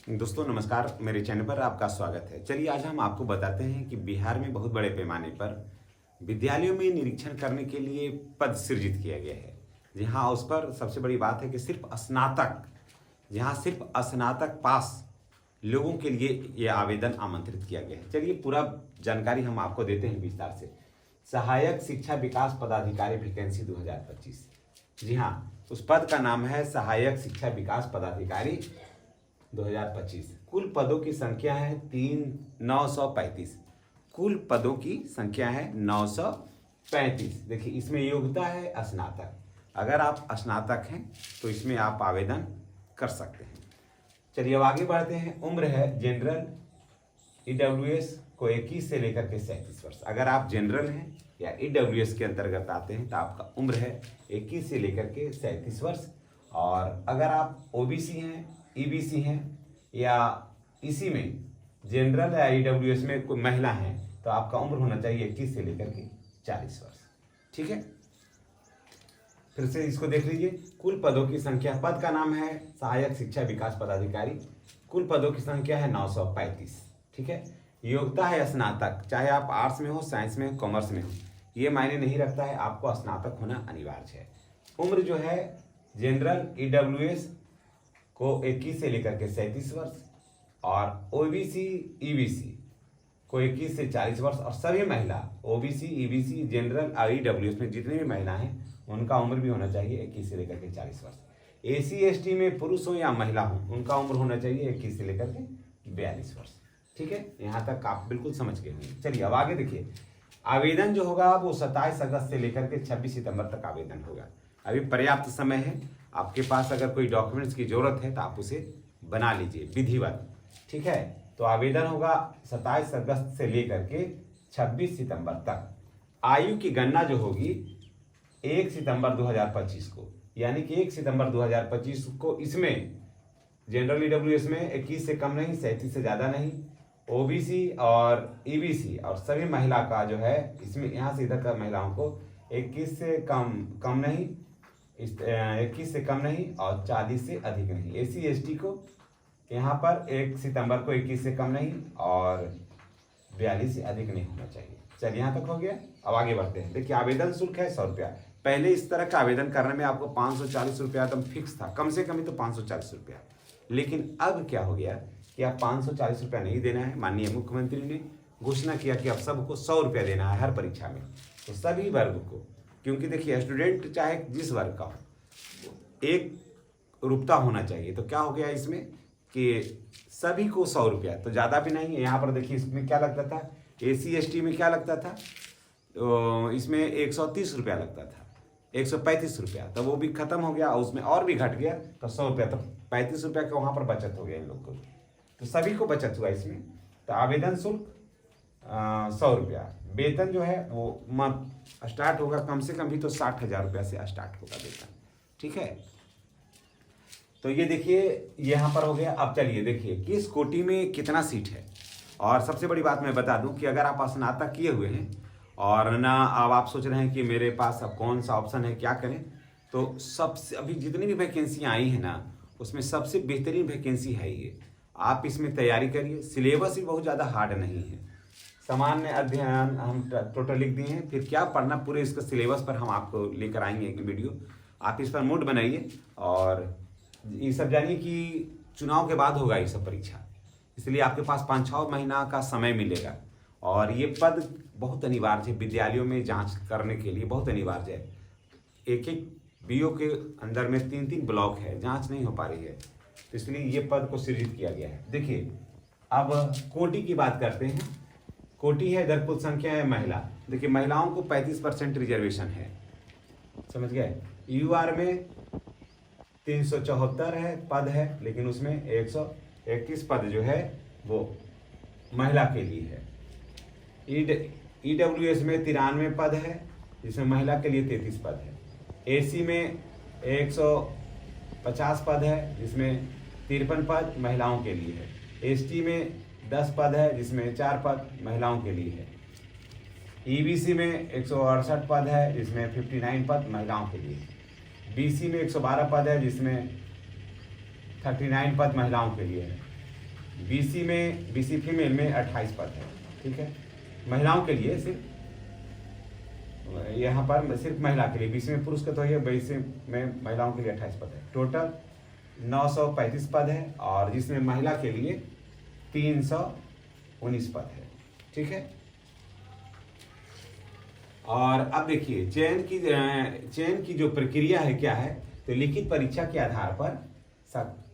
दोस्तों नमस्कार, मेरे चैनल पर आपका स्वागत है। चलिए आज हम आपको बताते हैं कि बिहार में बहुत बड़े पैमाने पर विद्यालयों में निरीक्षण करने के लिए पद सृजित किया गया है। जी हाँ, उस पर सबसे बड़ी बात है कि सिर्फ स्नातक पास लोगों के लिए ये आवेदन आमंत्रित किया गया है। चलिए पूरा जानकारी हम आपको देते हैं विस्तार से। सहायक शिक्षा विकास पदाधिकारी वैकेंसी 2025। जी हाँ, उस पद का नाम है सहायक शिक्षा विकास पदाधिकारी 2025। कुल पदों की संख्या है 935। कुल पदों की संख्या है 935। देखिए इसमें योग्यता है स्नातक। अगर आप स्नातक हैं तो इसमें आप आवेदन कर सकते हैं। चलिए अब आगे बढ़ते हैं। उम्र है जनरल ईडब्ल्यूएस को 21 से लेकर के 37 वर्ष। अगर आप जनरल हैं या ईडब्ल्यूएस के अंतर्गत आते हैं तो आपका उम्र है 21 से लेकर के 37 वर्ष। और अगर आप ओबीसी हैं, ईबीसी हैं या इसी में जनरल या ईडब्ल्यूएस में कोई महिला हैं तो आपका उम्र होना चाहिए 21 से लेकर के 40 वर्ष। ठीक है, फिर से इसको देख लीजिए। कुल पदों की संख्या, पद का नाम है सहायक शिक्षा विकास पदाधिकारी। कुल पदों की संख्या है 935। ठीक है, योग्यता है स्नातक। चाहे आप आर्ट्स में हो, साइंस में हो, कॉमर्स में हो, ये मायने नहीं रखता है, आपको स्नातक होना अनिवार्य है। उम्र जो है जनरल ईडब्ल्यूएस को 21 से लेकर के 37 वर्ष और ओबीसी ईबीसी को 21 से 40 वर्ष और सभी महिला ओबीसी ईबीसी जनरल और ईडब्ल्यूएस में जितने भी महिला हैं उनका उम्र भी होना चाहिए 21 से लेकर के 40 वर्ष। एसी एसटी में पुरुष हो या महिला हो उनका उम्र होना चाहिए 21 से लेकर के 42 वर्ष। ठीक है, यहाँ तक आप बिल्कुल समझ गए होंगे। चलिए अब आगे देखिए। आवेदन जो होगा वो 27 अगस्त से लेकर के 26 सितंबर तक आवेदन होगा। अभी पर्याप्त समय है। आपके पास अगर कोई डॉक्यूमेंट्स की जरूरत है तो आप उसे बना लीजिए विधिवत। ठीक है, तो आवेदन होगा 27 अगस्त से लेकर के 26 सितंबर तक। आयु की गणना जो होगी 1 सितंबर 2025 को, यानी कि 1 सितंबर 2025 को इसमें जनरल ईडब्ल्यूएस में 21 से कम नहीं, 37 से ज़्यादा नहीं, ओबीसी और ईबीसी और सभी महिला का जो है इसमें यहाँ से इधर का महिलाओं को 21 से कम नहीं, 21 से कम नहीं और 40 से अधिक नहीं। एसी एसटी को यहाँ पर 1 सितंबर को 21 से कम नहीं और 42 से अधिक नहीं होना चाहिए। चलिए यहाँ तक हो गया। अब आगे बढ़ते हैं। देखिए आवेदन शुल्क है 100 रुपया। पहले इस तरह का आवेदन करने में आपको 540 रुपया एकदम फिक्स था, कम से कम ही तो 540 रुपया। लेकिन अब क्या हो गया कि आप 540 रुपया नहीं देना है। माननीय मुख्यमंत्री ने घोषणा किया कि अब सबको 100 रुपया देना है हर परीक्षा में, तो सभी वर्ग को। क्योंकि देखिए स्टूडेंट चाहे जिस वर्ग का हो एक रुपता होना चाहिए। तो क्या हो गया इसमें कि सभी को 100 रुपया, तो ज़्यादा भी नहीं है। यहाँ पर देखिए इसमें क्या लगता था, एसी एसटी में क्या लगता था, तो इसमें 130 रुपया लगता था, 135 रुपया, तो वो भी खत्म हो गया। उसमें और भी घट गया तो 100 रुपया, तो 35 रुपया का वहाँ पर बचत हो गया इन लोग को, तो सभी को बचत हुआ इसमें। तो आवेदन शुल्क 100 रुपया। वेतन जो है वो स्टार्ट होगा कम से कम भी तो 60,000 रुपया से स्टार्ट होगा वेतन। ठीक है, तो ये देखिए यहाँ पर हो गया। अब चलिए देखिए किस कोटि में कितना सीट है। और सबसे बड़ी बात मैं बता दूं कि अगर आप स्नातक किए हुए हैं और ना अब आप सोच रहे हैं कि मेरे पास अब कौन सा ऑप्शन है, क्या करें, तो सबसे अभी जितनी भी वैकेंसियाँ आई हैं ना उसमें सबसे बेहतरीन वैकेंसी है ये। आप इसमें तैयारी करिए। सिलेबस भी बहुत ज़्यादा हार्ड नहीं है। सामान्य अध्ययन हम टोटल लिख दिए हैं, फिर क्या पढ़ना पूरे इसका सिलेबस पर हम आपको लेकर आएंगे एक वीडियो। आप इस पर मूड बनाइए और ये सब जानिए कि चुनाव के बाद होगा ये सब परीक्षा, इसलिए आपके पास 5-6 महीना का समय मिलेगा। और ये पद बहुत अनिवार्य है विद्यालयों में जांच करने के लिए, बहुत अनिवार्य है। एक बीओ के अंदर में 3-3 ब्लॉक है, जांच नहीं हो पा रही है, तो इसलिए ये पद को सृजित किया गया है। देखिए अब कोटि की बात करते हैं। कोटि है इधर, कुल संख्या है महिला। देखिए महिलाओं को 35% रिजर्वेशन है, समझ गए। यूआर में 374 है पद है, लेकिन उसमें 121 पद जो है वो महिला के लिए है। ईडब्ल्यूएस में 93 पद है, जिसमें महिला के लिए 33 पद है। एसी में 150 पद है, जिसमें 53 पद महिलाओं के लिए है। एसटी में 10 पद है, जिसमें 4 पद महिलाओं के लिए है। ईबीसी में 168 पद है, जिसमें 59 पद महिलाओं के लिए है। बीसी में 112 पद है, जिसमें 39 पद महिलाओं के लिए है। बीसी फीमेल में 28 पद है, ठीक है। महिलाओं के लिए सिर्फ यहाँ पर सिर्फ महिला के लिए, बीसी में पुरुष का तो है, बीसी में महिलाओं के लिए 28 पद है। टोटल 935 पद है और जिसमें महिला के लिए 319 पद है, ठीक है। और अब देखिए चयन की जो प्रक्रिया है क्या है, तो लिखित परीक्षा के आधार पर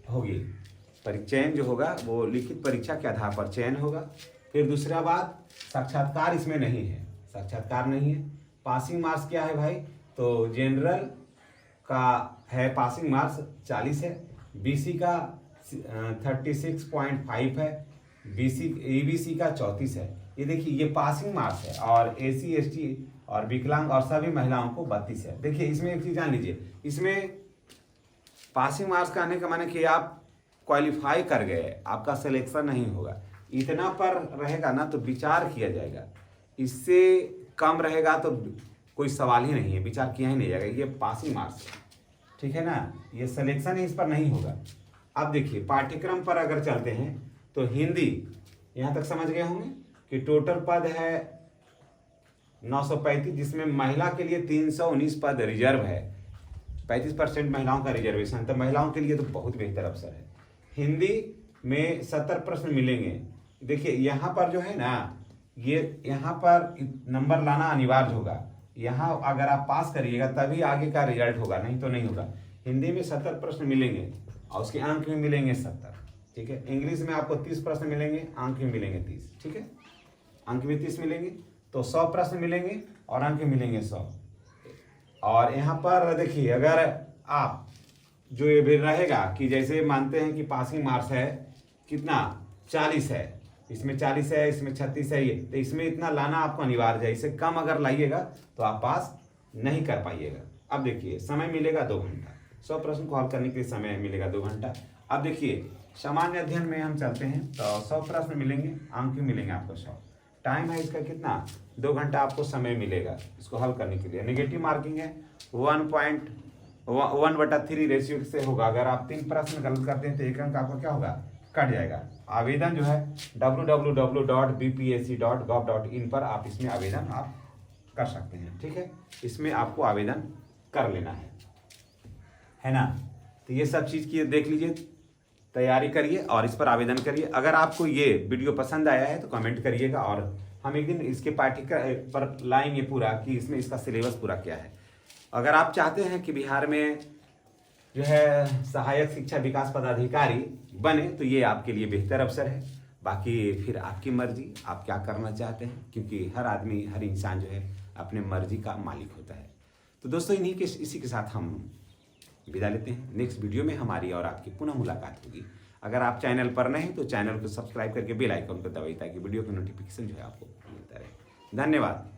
होगी। चयन जो होगा वो लिखित परीक्षा के आधार पर चयन होगा। फिर दूसरा बात, साक्षात्कार इसमें नहीं है, साक्षात्कार नहीं है। पासिंग मार्क्स क्या है भाई, तो जनरल का है पासिंग मार्क्स 40 है, बीसी का 36.5 है, ईबीसी का 34 है। ये देखिए ये पासिंग मार्क्स है। और एसी एसटी और विकलांग और सभी महिलाओं को 32 है। देखिए इसमें एक चीज जान लीजिए, इसमें पासिंग मार्क्स का आने का माने कि आप क्वालिफाई कर गए, आपका सिलेक्शन नहीं होगा, इतना पर रहेगा ना तो विचार किया जाएगा। इससे कम रहेगा तो कोई सवाल ही नहीं है, विचार किया ही नहीं जाएगा। ये पासिंग मार्क्स है, ठीक है ना, ये सिलेक्शन इस पर नहीं होगा। अब देखिए पाठ्यक्रम पर अगर चलते हैं तो हिंदी यहाँ तक समझ गए होंगे कि टोटल पद है 935, जिसमें महिला के लिए 319 पद रिजर्व है। 35% महिलाओं का रिजर्वेशन, तो महिलाओं के लिए तो बहुत बेहतर अवसर है। हिंदी में 70 प्रश्न मिलेंगे। देखिए यहाँ पर जो है ना, ये यहाँ पर नंबर लाना अनिवार्य होगा। यहाँ अगर आप पास करिएगा तभी आगे का रिजल्ट होगा, नहीं तो नहीं होगा। हिंदी में 70 प्रश्न मिलेंगे और उसके अंक भी मिलेंगे 70, ठीक है। इंग्लिश में आपको 30 प्रश्न मिलेंगे, अंक भी मिलेंगे 30, ठीक है। अंक भी 30 मिलेंगे, तो 100 प्रश्न मिलेंगे और अंक मिलेंगे 100। और यहाँ पर देखिए अगर आप जो ये भी रहेगा कि जैसे मानते हैं कि पासिंग मार्क्स है कितना 40 है, इसमें 40 है, इसमें 36 है, ये तो इसमें इतना लाना आपको अनिवार्य है। इससे कम अगर लाइएगा तो आप पास नहीं कर पाइएगा। अब देखिए समय मिलेगा 2 घंटा, 100 प्रश्न को हल करने के लिए समय मिलेगा 2 घंटा। अब देखिए सामान्य अध्ययन में हम चलते हैं तो 100 प्रश्न मिलेंगे, अंक भी मिलेंगे आपको 100। टाइम है इसका कितना, 2 घंटा आपको समय मिलेगा इसको हल करने के लिए। नेगेटिव मार्किंग है 1/3 रेशियो से होगा। अगर आप 3 प्रश्न गलत करते हैं तो 1 अंक आपका क्या होगा, कट जाएगा। आवेदन जो है www.bpsc.gov.in पर आप इसमें आवेदन आप कर सकते हैं, ठीक है। इसमें आपको आवेदन कर लेना है ना। तो ये सब चीज़ की देख लीजिए, तैयारी करिए और इस पर आवेदन करिए। अगर आपको ये वीडियो पसंद आया है तो कमेंट करिएगा और हम एक दिन इसके पाठ्यक्रम पर लाएंगे पूरा कि इसमें इसका सिलेबस पूरा क्या है। अगर आप चाहते हैं कि बिहार में जो है सहायक शिक्षा विकास पदाधिकारी बने तो ये आपके लिए बेहतर अवसर है। बाकी फिर आपकी मर्जी, आप क्या करना चाहते हैं, क्योंकि हर आदमी हर इंसान जो है अपने मर्जी का मालिक होता है। तो दोस्तों इसी के साथ हम विदा लेते हैं। नेक्स्ट वीडियो में हमारी और आपकी पुनः मुलाकात होगी। अगर आप चैनल पर नए हैं तो चैनल को सब्सक्राइब करके बेल आइकन को दबाइए ताकि वीडियो की नोटिफिकेशन जो है आपको मिलता रहे। धन्यवाद।